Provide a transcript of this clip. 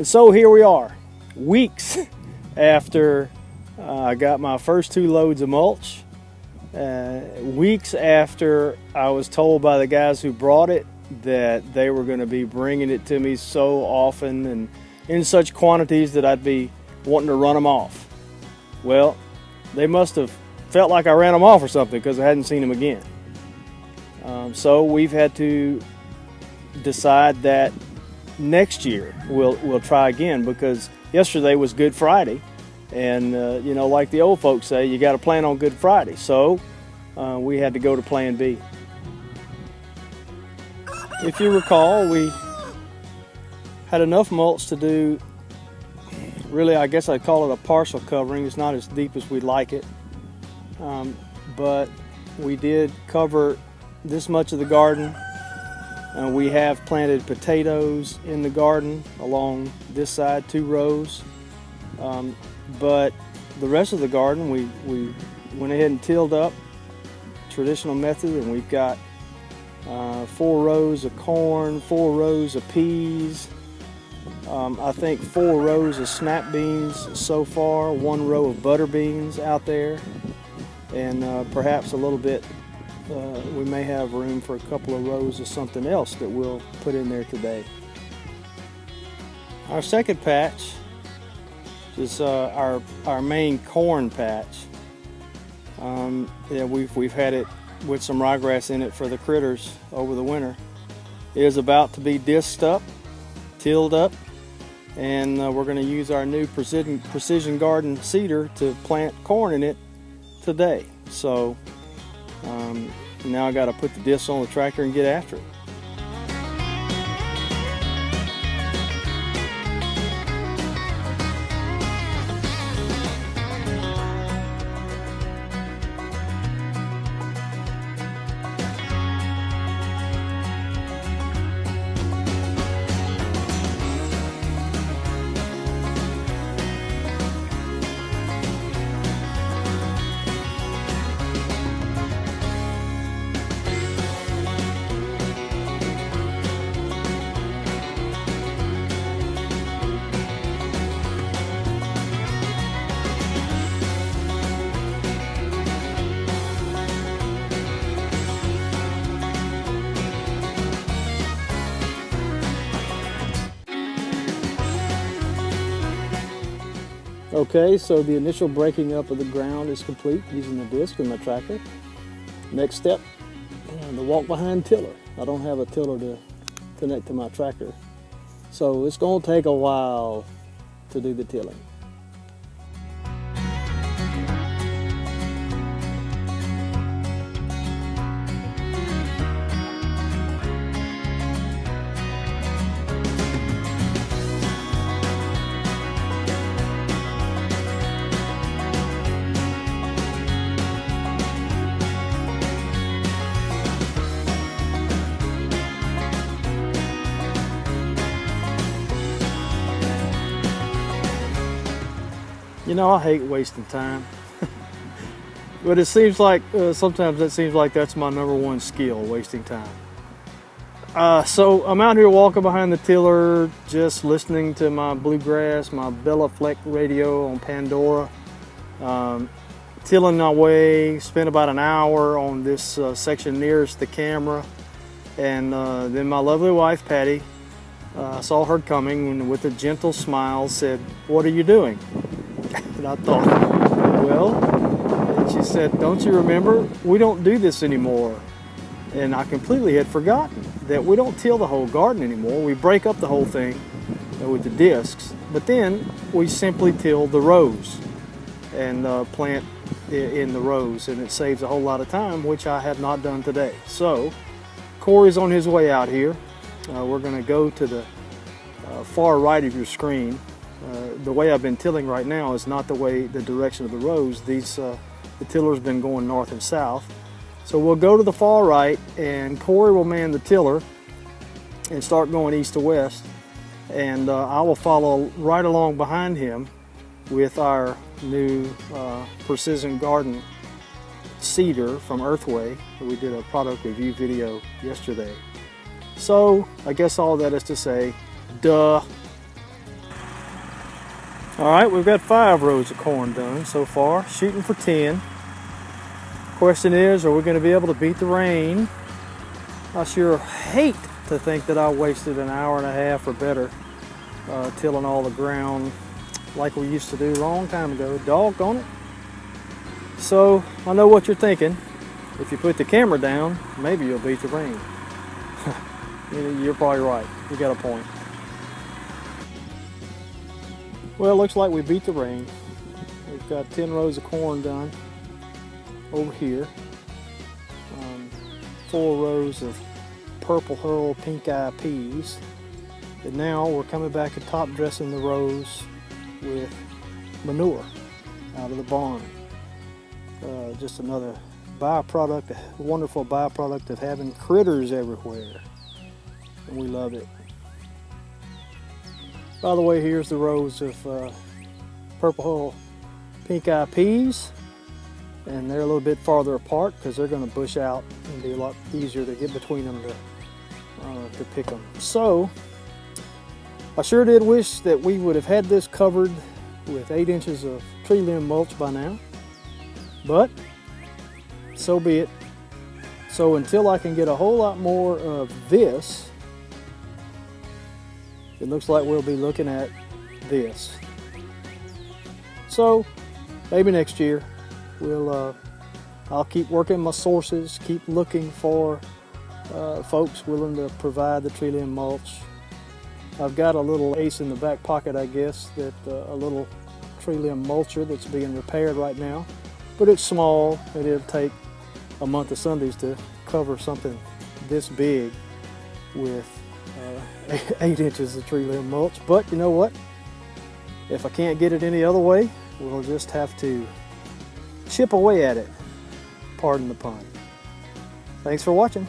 And so here we are, weeks after I got my first 2 loads of mulch, weeks after I was told by the guys who brought it that they were going to be bringing it to me so often and in such quantities that I'd be wanting to run them off. Well, they must have felt like I ran them off or something because I hadn't seen them again. So we've had to decide that next year we'll try again, because yesterday was Good Friday, and you know, like the old folks say, you got to plan on Good Friday. So we had to go to Plan B. If you recall, we had enough mulch to do, really, I guess I'd call it a partial covering. It's not as deep as we'd like it, but we did cover this much of the garden. We have planted potatoes in the garden along this side, 2 rows, but the rest of the garden we went ahead and tilled up traditional method, and we've got 4 rows of corn, 4 rows of peas, I think 4 rows of snap beans so far, 1 row of butter beans out there, and perhaps a little bit, we may have room for a couple of rows of something else that we'll put in there today. Our second patch is our main corn patch. Yeah, we've had it with some ryegrass in it for the critters over the winter. It is about to be disked up, tilled up, and we're going to use our new precision garden seeder to plant corn in it today. So now I got to put the discs on the tractor and get after it. Okay, so the initial breaking up of the ground is complete using the disc and my tractor. Next step, the walk behind tiller. I don't have a tiller to connect to my tractor, so it's going to take a while to do the tilling. You know, I hate wasting time, but it seems like sometimes it seems like that's my #1 skill, wasting time. So I'm out here walking behind the tiller, just listening to my bluegrass, my Bella Fleck radio on Pandora, tilling my way. Spent about an hour on this section nearest the camera, and then my lovely wife Patty, I saw her coming and with a gentle smile said, "What are you doing?" And I thought, well, and she said, "Don't you remember? We don't do this anymore." And I completely had forgotten that we don't till the whole garden anymore. We break up the whole thing with the discs, but then we simply till the rows and plant in the rows, and it saves a whole lot of time, which I have not done today. So Corey's on his way out here. We're going to go to the far right of your screen. The way I've been tilling right now is not the direction of the rows. The tiller's been going north and south. So we'll go to the far right, and Corey will man the tiller and start going east to west, and I will follow right along behind him with our new precision garden seeder from Earthway. We did a product review video yesterday. So I guess all that is to say, duh. All right, we've got 5 rows of corn done so far, shooting for 10. Question is, are we going to be able to beat the rain? I sure hate to think that I wasted an hour and a half or better tilling all the ground like we used to do a long time ago. Doggone it. So I know what you're thinking. If you put the camera down, maybe you'll beat the rain. You're probably right. You got a point. Well, it looks like we beat the rain. We've got 10 rows of corn done over here. 4 rows of purple hull pink eye peas. And now we're coming back and top dressing the rows with manure out of the barn. Just another byproduct, a wonderful byproduct of having critters everywhere. And we love it. By the way, here's the rows of purple hull pink eye peas. And they're a little bit farther apart because they're going to bush out and be a lot easier to get between them to pick them. So I sure did wish that we would have had this covered with 8 inches of tree limb mulch by now, but so be it. So until I can get a whole lot more of this, it looks like we'll be looking at this. So maybe next year I'll keep working my sources, keep looking for folks willing to provide the tree limb mulch. I've got a little ace in the back pocket, I guess, that a little tree limb mulcher that's being repaired right now, but it's small and it'll take a month of Sundays to cover something this big with 8 inches of tree limb mulch. But you know what? If I can't get it any other way, we'll just have to chip away at it. Pardon the pun. Thanks for watching.